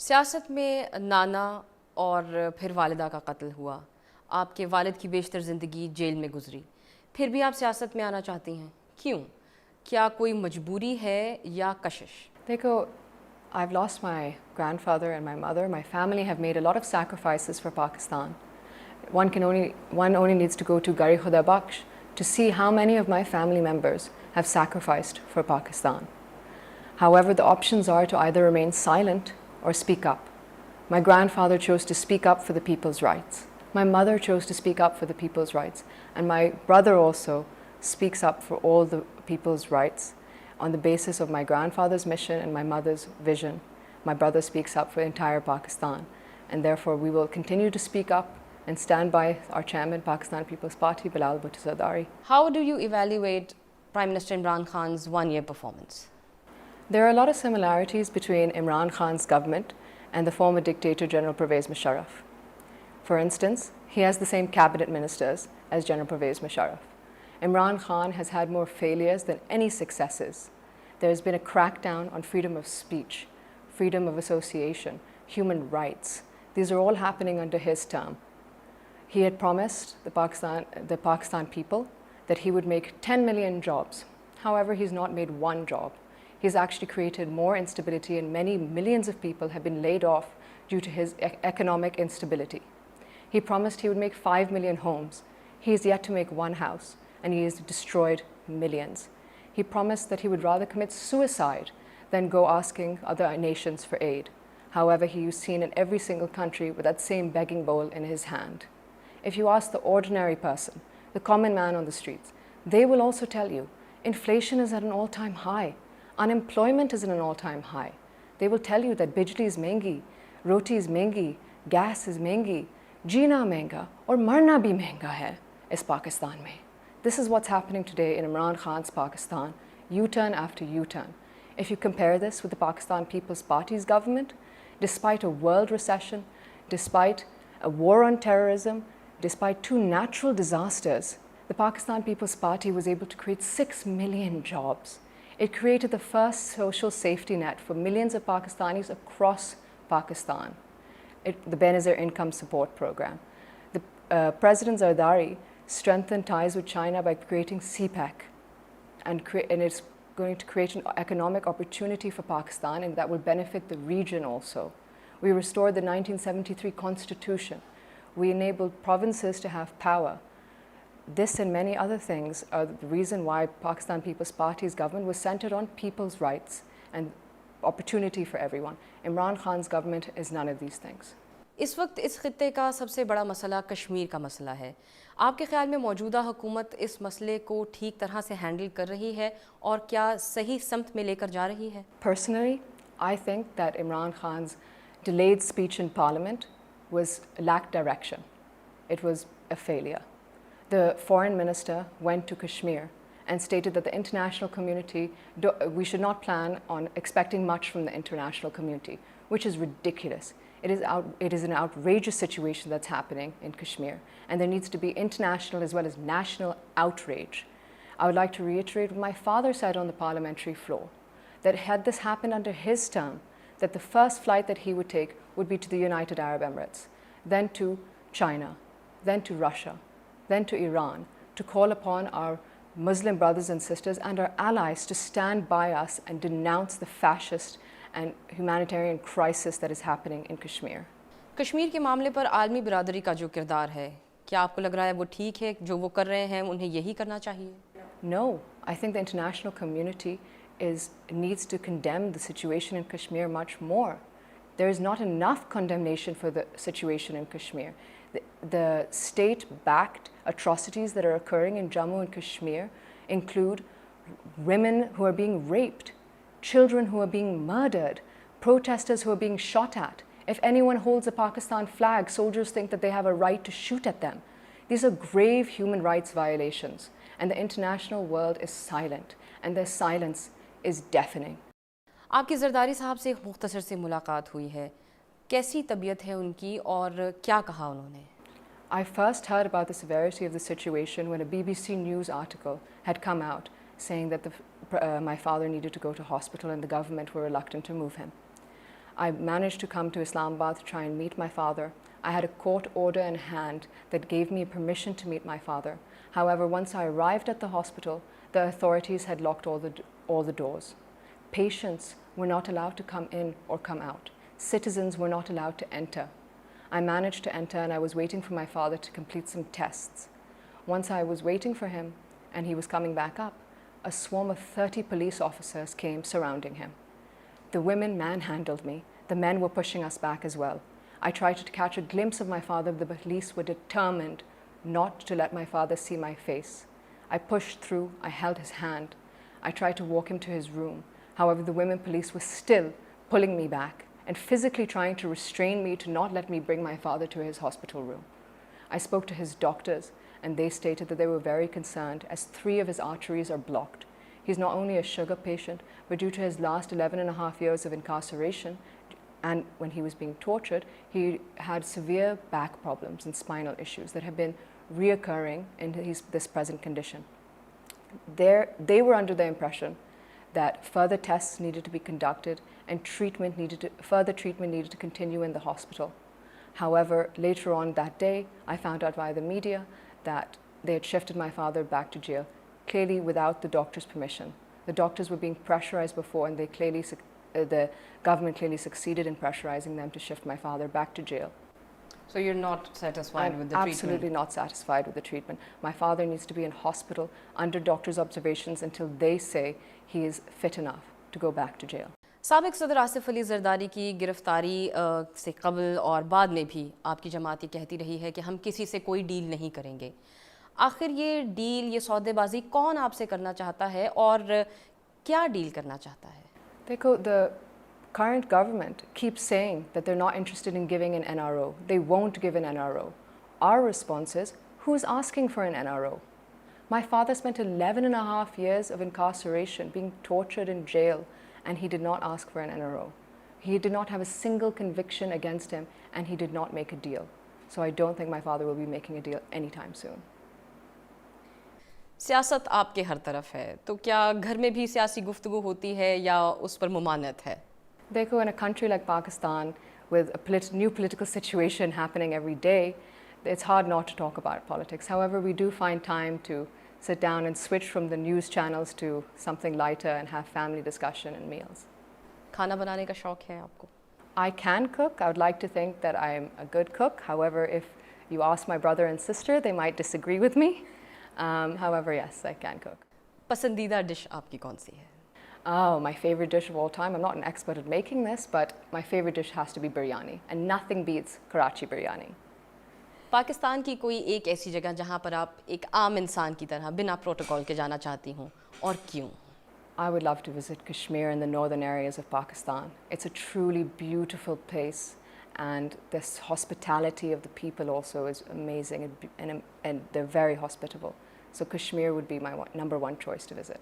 सियासत में नाना और फिर वालिदा का कत्ल हुआ। आपके वालिद की बेशतर ज़िंदगी जेल में गुजरी, फिर भी आप सियासत में आना चाहती हैं, क्यों? क्या कोई मजबूरी है या कशिश? देखो, I've lost my grandfather and my mother. My family have made a lot of sacrifices for Pakistan. One only needs to go to Gari Khuda Bakhsh to see how many of my family members have sacrificed for Pakistan. However, the options are to either remain silent or speak up. My grandfather chose to speak up for the people's rights. My mother chose to speak up for the people's rights. And my brother also speaks up for all the people's rights on the basis of my grandfather's mission and my mother's vision. My brother speaks up for entire Pakistan. And therefore, we will continue to speak up and stand by our chairman, Pakistan People's Party, Bilal Bhutto Zardari. How do you evaluate Prime Minister Imran Khan's one-year performance? There are a lot of similarities between Imran Khan's government and the former dictator General Pervez Musharraf. For instance, he has the same cabinet ministers as General Pervez Musharraf. Imran Khan has had more failures than any successes. There has been a crackdown on freedom of speech, freedom of association, human rights. These are all happening under his term. He had promised the Pakistan people that he would make 10 million jobs. However, he's not made one job. He's actually created more instability, and many millions of people have been laid off due to his economic instability. He promised he would make 5 million homes. He is yet to make one house, and he has destroyed millions. He promised that he would rather commit suicide than go asking other nations for aid. However, he is seen in every single country with that same begging bowl in his hand. If you ask the ordinary person, the common man on the streets, they will also tell you inflation is at an all-time high. Unemployment is at an all-time high. They will tell you that bijli is mehengi, roti is mehengi, gas is mehengi, jeena mehenga, or marna bhi mehenga hai is Pakistan mein. This is what's happening today in Imran Khan's Pakistan, U-turn after U-turn. If you compare this with the Pakistan People's Party's government, despite a world recession, despite a war on terrorism, despite 2 natural disasters, the Pakistan People's Party was able to create 6 million jobs. It created the first social safety net for millions of Pakistanis across Pakistan, the Benazir Income Support Program. President Zardari strengthened ties with China by creating CPEC, and it's going to create an economic opportunity for Pakistan, and that will benefit the region also. We restored the 1973 Constitution. We enabled provinces to have power. This and many other things are the reason why Pakistan People's Party's government was centered on people's rights and opportunity for everyone. Imran Khan's government is none of these things. इस वक्त इस खित्ते का सबसे बड़ा मसला कश्मीर का मसला है। आपके ख्याल में मौजूदा हुकूमत इस मसले को ठीक तरह से हैंडल कर रही है और क्या सही समत में लेकर जा रही है? Personally, I think that Imran Khan's delayed speech in Parliament lacked direction. It was a failure. The foreign minister went to Kashmir and stated that the international community, we should not plan on expecting much from the international community, which is ridiculous. It is an outrageous situation that's happening in Kashmir, and there needs to be international as well as national outrage. I would like to reiterate what my father said on the parliamentary floor, that had this happened under his term, that the first flight that he would take would be to the United Arab Emirates, then to China, then to Russia, then to Iran, to call upon our Muslim brothers and sisters and our allies to stand by us and denounce the fascist and humanitarian crisis that is happening in Kashmir. Kashmir के मामले पर आलमी बिरादरी का जो किरदार है, क्या आपको लग रहा है वो ठीक है, जो वो कर रहे हैं उन्हें यही करना चाहिए? No, I think the international community needs to condemn the situation in Kashmir much more. There is not enough condemnation for the situation in Kashmir. The state-backed atrocities that are occurring in Jammu and Kashmir include women who are being raped, children who are being murdered, protesters who are being shot at. If anyone holds a Pakistan flag, soldiers think that they have a right to shoot at them. These are grave human rights violations, and the international world is silent, and their silence is deafening. आपकी ज़रदारी साहब से एक मुख्तसर से मुलाकात हुई है, कैसी तबीयत है उनकी और क्या कहा उन्होंने? I first heard about the severity of the situation when a BBC News article had come out saying that my father needed to go to hospital and the government were reluctant to move him. I managed to come to Islamabad to try and meet my father. I had a court order in hand that gave me permission to meet my father. However, once I arrived at the hospital, the authorities had locked all the doors. Patients were not allowed to come in or come out. Citizens were not allowed to enter. I managed to enter and I was waiting for my father to complete some tests. Once I was waiting for him and he was coming back up, a swarm of 30 police officers came surrounding him. The women manhandled me. The men were pushing us back as well. I tried to catch a glimpse of my father, but the police were determined not to let my father see my face. I pushed through, I held his hand. I tried to walk him to his room. However, the women police were still pulling me back and physically trying to restrain me to not let me bring my father to his hospital room. I spoke to his doctors and they stated that they were very concerned as 3 of his arteries are blocked. He's not only a sugar patient, but due to his last 11.5 years of incarceration and when he was being tortured, he had severe back problems and spinal issues that have been reoccurring in this present condition. They were under the impression that further tests needed to be conducted and further treatment needed to continue in the hospital. However, later on that day, I found out via the media that they had shifted my father back to jail, clearly without the doctor's permission. The doctors were being pressurized before and the government clearly succeeded in pressurizing them to shift my father back to jail. So you're not satisfied with the treatment? Absolutely not satisfied with the treatment. My father needs to be in hospital under doctor's observations until they say he is fit enough to go back to jail. साबिक सदर आसिफ अली जरदारी की गिरफ्तारी से कबल और बाद में भी आपकी जमात ये कहती रही है कि हम किसी से कोई डील नहीं करेंगे। आखिर ये डील, ये सौदेबाजी कौन आपसे करना चाहता है और क्या डील करना चाहता है? देखो, the current government keeps saying that they're not interested in giving an NRO. They won't give an NRO. Our response is, who's asking for an NRO? My father spent 11.5 years of incarceration, being tortured in jail, and he did not ask for an NRO. He did not have a single conviction against him, and he did not make a deal. So I don't think my father will be making a deal anytime soon. सियासत आपके हर तरफ है, तो क्या घर में भी सियासी गुफ्तगू होती है या उस पर मुमानत है? देखो, in a country like Pakistan, with a new political situation happening every day, it's hard not to talk about politics. However, we do find time to sit down and switch from the news channels to something lighter and have family discussion and meals. खाना बनाने का शौक है आपको? I can cook. I would like to think that I'm a good cook. However, if you ask my brother and sister, they might disagree with me. However, yes, I can cook. पसंदीदा dish आपकी कौन सी है? Oh, my favorite dish of all time. I'm not an expert at making this, but my favorite dish has to be biryani, and nothing beats Karachi biryani. Pakistan की कोई एक ऐसी जगह जहाँ पर आप एक आम इंसान की तरह बिना प्रोटोकॉल के जाना चाहती हूँ, और क्यों? I would love to visit Kashmir and the northern areas of Pakistan. It's a truly beautiful place, and this hospitality of the people also is amazing, and they're very hospitable. So Kashmir would be my number 1 choice to visit.